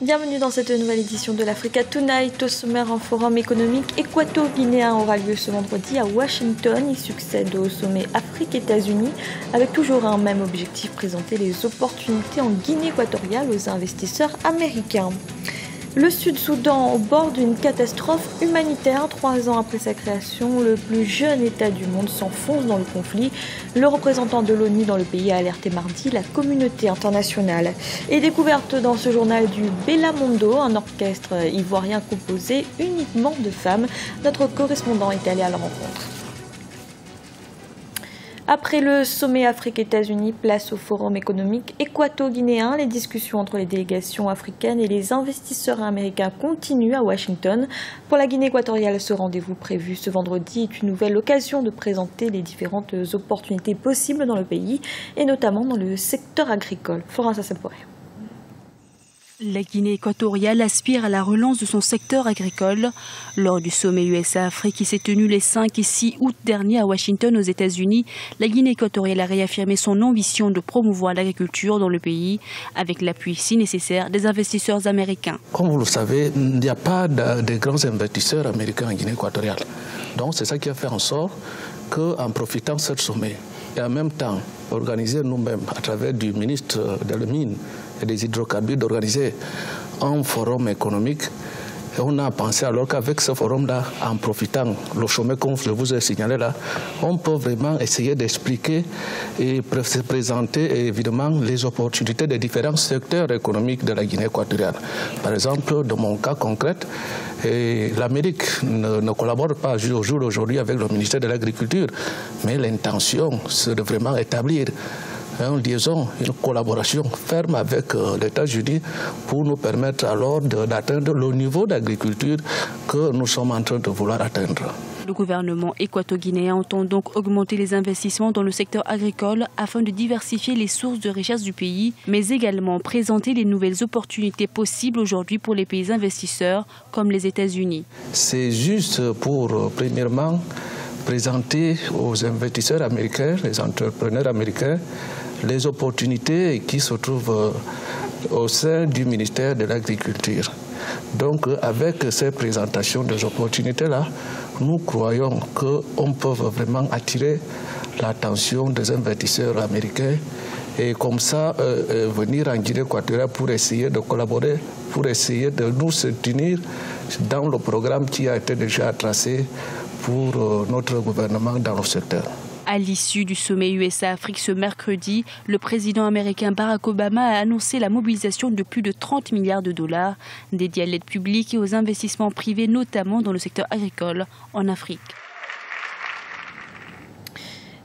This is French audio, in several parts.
Bienvenue dans cette nouvelle édition de l'Africa Tonight. Au sommaire, un forum économique équato-guinéen aura lieu ce vendredi à Washington. Il succède au sommet Afrique-États-Unis avec toujours un même objectif, présenter les opportunités en Guinée équatoriale aux investisseurs américains. Le Sud-Soudan au bord d'une catastrophe humanitaire. 3 ans après sa création, le plus jeune État du monde s'enfonce dans le conflit. Le représentant de l'ONU dans le pays a alerté mardi la communauté internationale. Et découverte dans ce journal du Bella Mondo, un orchestre ivoirien composé uniquement de femmes. Notre correspondant est allé à la rencontre. Après le sommet Afrique-États-Unis, place au forum économique équato-guinéen. Les discussions entre les délégations africaines et les investisseurs américains continuent à Washington. Pour la Guinée équatoriale, ce rendez-vous prévu ce vendredi est une nouvelle occasion de présenter les différentes opportunités possibles dans le pays, et notamment dans le secteur agricole. Florence Assemporé. La Guinée équatoriale aspire à la relance de son secteur agricole. Lors du sommet USA-Afrique qui s'est tenu les 5 et 6 août dernier à Washington aux États-Unis, la Guinée équatoriale a réaffirmé son ambition de promouvoir l'agriculture dans le pays avec l'appui si nécessaire des investisseurs américains. Comme vous le savez, il n'y a pas de grands investisseurs américains en Guinée équatoriale. Donc c'est ça qui a fait en sorte qu'en profitant de ce sommet et en même temps organiser nous-mêmes à travers du ministre des Mines et des hydrocarbures d'organiser un forum économique. Et on a pensé alors qu'avec ce forum-là, en profitant le sommet comme je vous ai signalé là, on peut vraiment essayer d'expliquer et se présenter évidemment les opportunités des différents secteurs économiques de la Guinée équatoriale. Par exemple, dans mon cas concret, l'Amérique ne collabore pas au jour d'aujourd'hui avec le ministère de l'Agriculture, mais l'intention, c'est de vraiment établir une liaison, une collaboration ferme avec les États-Unis pour nous permettre alors d'atteindre le niveau d'agriculture que nous sommes en train de vouloir atteindre. Le gouvernement équato-guinéen entend donc augmenter les investissements dans le secteur agricole afin de diversifier les sources de richesse du pays, mais également présenter les nouvelles opportunités possibles aujourd'hui pour les pays investisseurs comme les États-Unis. C'est juste pour, premièrement, présenter aux investisseurs américains, les entrepreneurs américains, les opportunités qui se trouvent au sein du ministère de l'Agriculture. Donc, avec ces présentations des opportunités-là, nous croyons qu'on peut vraiment attirer l'attention des investisseurs américains et comme ça venir en Guinée équatoriale pour essayer de collaborer, pour essayer de nous soutenir dans le programme qui a été déjà tracé pour notre gouvernement dans le secteur. À l'issue du sommet USA-Afrique ce mercredi, le président américain Barack Obama a annoncé la mobilisation de plus de 30 milliards de dollars dédiés à l'aide publique et aux investissements privés, notamment dans le secteur agricole en Afrique.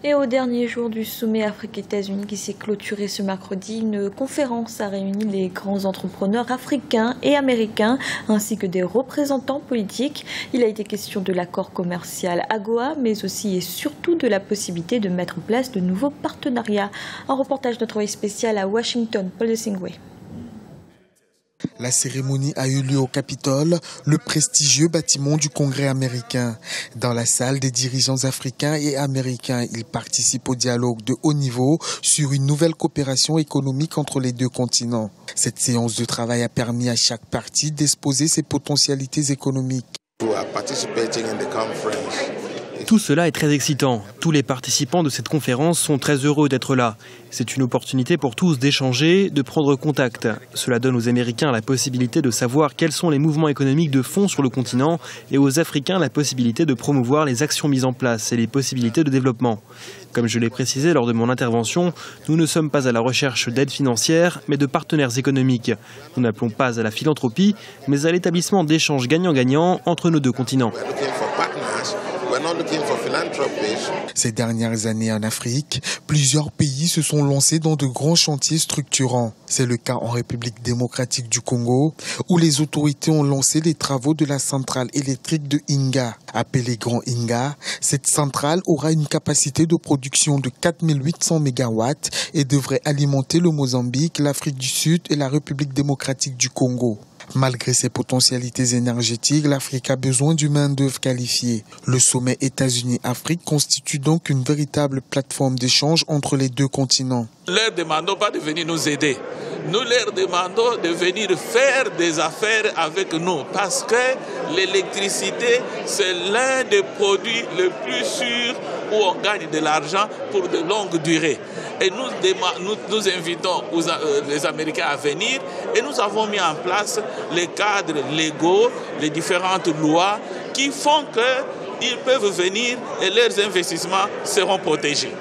Et au dernier jour du sommet Afrique-États-Unis qui s'est clôturé ce mercredi, une conférence a réuni les grands entrepreneurs africains et américains ainsi que des représentants politiques. Il a été question de l'accord commercial AGOA, mais aussi et surtout de la possibilité de mettre en place de nouveaux partenariats. Un reportage de notre envoyé spécial à Washington, Paul de Singwe. La cérémonie a eu lieu au Capitole, le prestigieux bâtiment du Congrès américain. Dans la salle des dirigeants africains et américains, ils participent au dialogue de haut niveau sur une nouvelle coopération économique entre les deux continents. Cette séance de travail a permis à chaque partie d'exposer ses potentialités économiques. Tout cela est très excitant. Tous les participants de cette conférence sont très heureux d'être là. C'est une opportunité pour tous d'échanger, de prendre contact. Cela donne aux Américains la possibilité de savoir quels sont les mouvements économiques de fond sur le continent et aux Africains la possibilité de promouvoir les actions mises en place et les possibilités de développement. Comme je l'ai précisé lors de mon intervention, nous ne sommes pas à la recherche d'aide financière, mais de partenaires économiques. Nous n'appelons pas à la philanthropie, mais à l'établissement d'échanges gagnant-gagnant entre nos deux continents. Ces dernières années en Afrique, plusieurs pays se sont lancés dans de grands chantiers structurants. C'est le cas en République démocratique du Congo, où les autorités ont lancé les travaux de la centrale électrique de Inga. Appelée Grand Inga, cette centrale aura une capacité de production de 4800 MW et devrait alimenter le Mozambique, l'Afrique du Sud et la République démocratique du Congo. Malgré ses potentialités énergétiques, l'Afrique a besoin d'une main-d'œuvre qualifiée. Le sommet États-Unis-Afrique constitue donc une véritable plateforme d'échange entre les deux continents. Nous ne leur demandons pas de venir nous aider. Nous leur demandons de venir faire des affaires avec nous parce que l'électricité, c'est l'un des produits les plus sûrs où on gagne de l'argent pour de longues durées. Et nous invitons les Américains à venir et nous avons mis en place les cadres légaux, les différentes lois qui font qu'ils peuvent venir et leurs investissements seront protégés.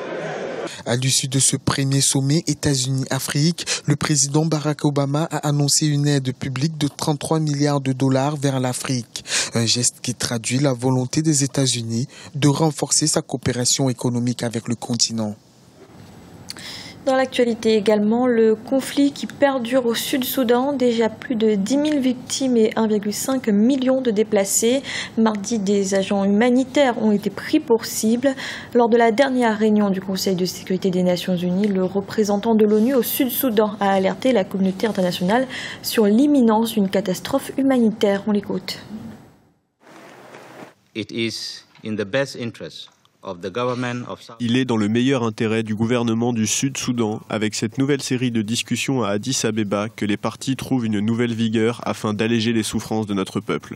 À l'issue de ce premier sommet États-Unis-Afrique, le président Barack Obama a annoncé une aide publique de 33 milliards de dollars vers l'Afrique. Un geste qui traduit la volonté des États-Unis de renforcer sa coopération économique avec le continent. Dans l'actualité également, le conflit qui perdure au Sud-Soudan, déjà plus de 10 000 victimes et 1,5 million de déplacés. Mardi, des agents humanitaires ont été pris pour cible. Lors de la dernière réunion du Conseil de sécurité des Nations Unies, le représentant de l'ONU au Sud-Soudan a alerté la communauté internationale sur l'imminence d'une catastrophe humanitaire. On l'écoute. Il est dans le meilleur intérêt du gouvernement du Sud-Soudan, avec cette nouvelle série de discussions à Addis Abeba, que les parties trouvent une nouvelle vigueur afin d'alléger les souffrances de notre peuple.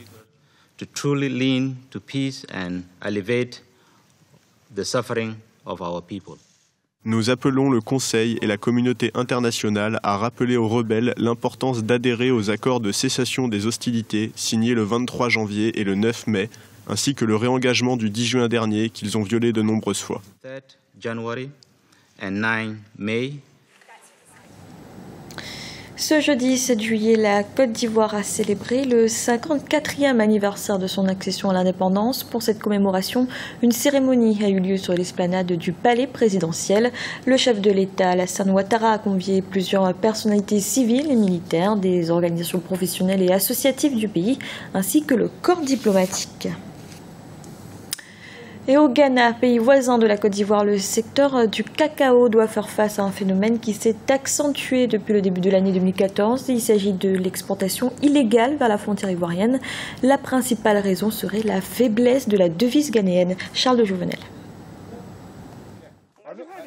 Nous appelons le Conseil et la communauté internationale à rappeler aux rebelles l'importance d'adhérer aux accords de cessation des hostilités signés le 23 janvier et le 9 mai, ainsi que le réengagement du 10 juin dernier qu'ils ont violé de nombreuses fois. Ce jeudi 7 juillet, la Côte d'Ivoire a célébré le 54e anniversaire de son accession à l'indépendance. Pour cette commémoration, une cérémonie a eu lieu sur l'esplanade du palais présidentiel. Le chef de l'État, Alassane Ouattara, a convié plusieurs personnalités civiles et militaires, des organisations professionnelles et associatives du pays, ainsi que le corps diplomatique. Et au Ghana, pays voisin de la Côte d'Ivoire, le secteur du cacao doit faire face à un phénomène qui s'est accentué depuis le début de l'année 2014. Il s'agit de l'exportation illégale vers la frontière ivoirienne. La principale raison serait la faiblesse de la devise ghanéenne. Charles de Jouvenel.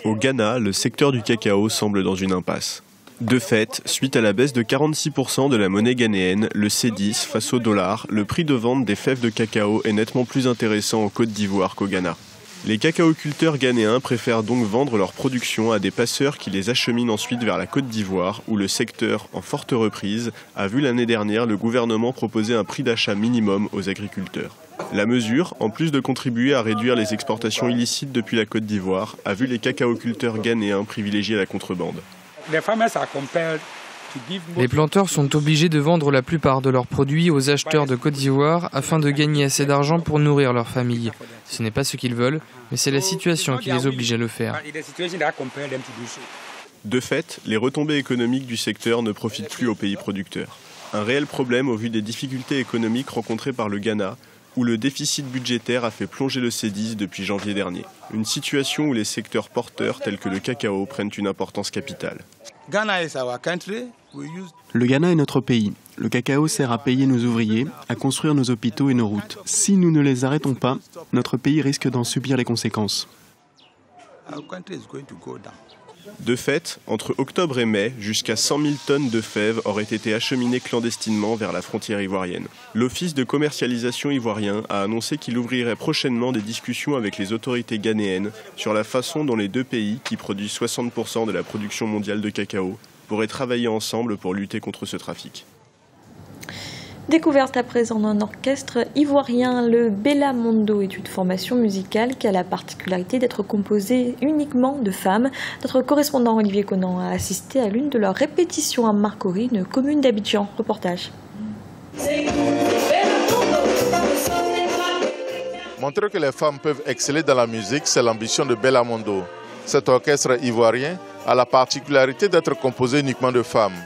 Au Ghana, le secteur du cacao semble dans une impasse. De fait, suite à la baisse de 46% de la monnaie ghanéenne, le C10 face au dollar, le prix de vente des fèves de cacao est nettement plus intéressant en Côte d'Ivoire qu'au Ghana. Les cacaoculteurs ghanéens préfèrent donc vendre leur production à des passeurs qui les acheminent ensuite vers la Côte d'Ivoire, où le secteur, en forte reprise, a vu l'année dernière le gouvernement proposer un prix d'achat minimum aux agriculteurs. La mesure, en plus de contribuer à réduire les exportations illicites depuis la Côte d'Ivoire, a vu les cacaoculteurs ghanéens privilégier la contrebande. Les planteurs sont obligés de vendre la plupart de leurs produits aux acheteurs de Côte d'Ivoire afin de gagner assez d'argent pour nourrir leur famille. Ce n'est pas ce qu'ils veulent, mais c'est la situation qui les oblige à le faire. De fait, les retombées économiques du secteur ne profitent plus aux pays producteurs. Un réel problème au vu des difficultés économiques rencontrées par le Ghana, où le déficit budgétaire a fait plonger le C10 depuis janvier dernier. Une situation où les secteurs porteurs tels que le cacao prennent une importance capitale. Le Ghana est notre pays. Le cacao sert à payer nos ouvriers, à construire nos hôpitaux et nos routes. Si nous ne les arrêtons pas, notre pays risque d'en subir les conséquences. De fait, entre octobre et mai, jusqu'à 100 000 tonnes de fèves auraient été acheminées clandestinement vers la frontière ivoirienne. L'Office de commercialisation ivoirien a annoncé qu'il ouvrirait prochainement des discussions avec les autorités ghanéennes sur la façon dont les deux pays, qui produisent 60% de la production mondiale de cacao, pourraient travailler ensemble pour lutter contre ce trafic. Découverte à présent d'un orchestre ivoirien, le Bella Mondo est une formation musicale qui a la particularité d'être composée uniquement de femmes. Notre correspondant Olivier Conan a assisté à l'une de leurs répétitions à Marcory, une commune d'Abidjan. Reportage. Montrer que les femmes peuvent exceller dans la musique, c'est l'ambition de Bella Mondo. Cet orchestre ivoirien a la particularité d'être composé uniquement de femmes.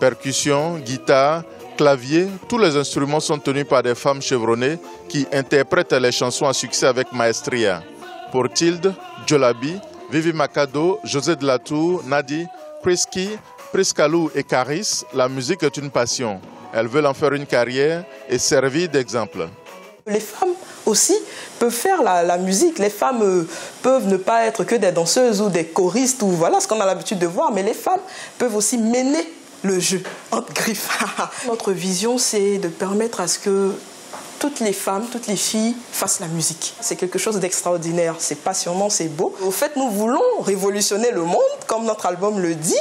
Percussion, guitare, clavier, tous les instruments sont tenus par des femmes chevronnées qui interprètent les chansons à succès avec maestria. Pour Tilde, Jolabi, Vivi Makado, José de la Tour, Nadi, Chrisky, Priscalou et Caris, la musique est une passion. Elles veulent en faire une carrière et servir d'exemple. Les femmes aussi peuvent faire la musique. Les femmes peuvent ne pas être que des danseuses ou des choristes, ou voilà ce qu'on a l'habitude de voir, mais les femmes peuvent aussi mener le jeu entre griffes. Notre vision, c'est de permettre à ce que toutes les femmes, toutes les filles fassent la musique. C'est quelque chose d'extraordinaire, c'est passionnant, c'est beau. Au fait, nous voulons révolutionner le monde, comme notre album le dit.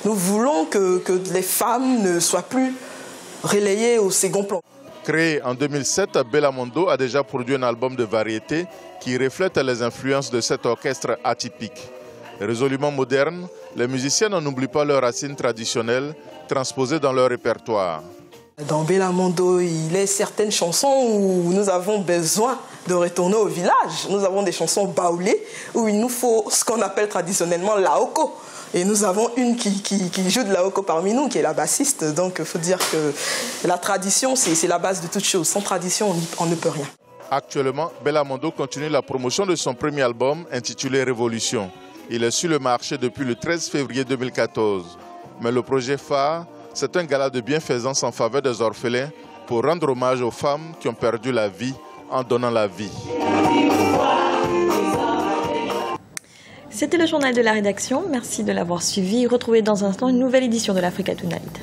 Nous voulons que les femmes ne soient plus relayées au second plan. Créé en 2007, Bellamondo a déjà produit un album de variété qui reflète les influences de cet orchestre atypique. Résolument moderne, les musiciens n'oublient pas leurs racines traditionnelles transposées dans leur répertoire. Dans Bellamondo, il y a certaines chansons où nous avons besoin de retourner au village. Nous avons des chansons baoulées où il nous faut ce qu'on appelle traditionnellement laoko. Et nous avons une qui joue de laoko parmi nous, qui est la bassiste. Donc il faut dire que la tradition, c'est la base de toute chose. Sans tradition, on ne peut rien. Actuellement, Bellamondo continue la promotion de son premier album intitulé Révolution. Il est sur le marché depuis le 13 février 2014. Mais le projet phare, c'est un gala de bienfaisance en faveur des orphelins pour rendre hommage aux femmes qui ont perdu la vie en donnant la vie. C'était le journal de la rédaction. Merci de l'avoir suivi. Retrouvez dans un instant une nouvelle édition de l'Africa Tonight.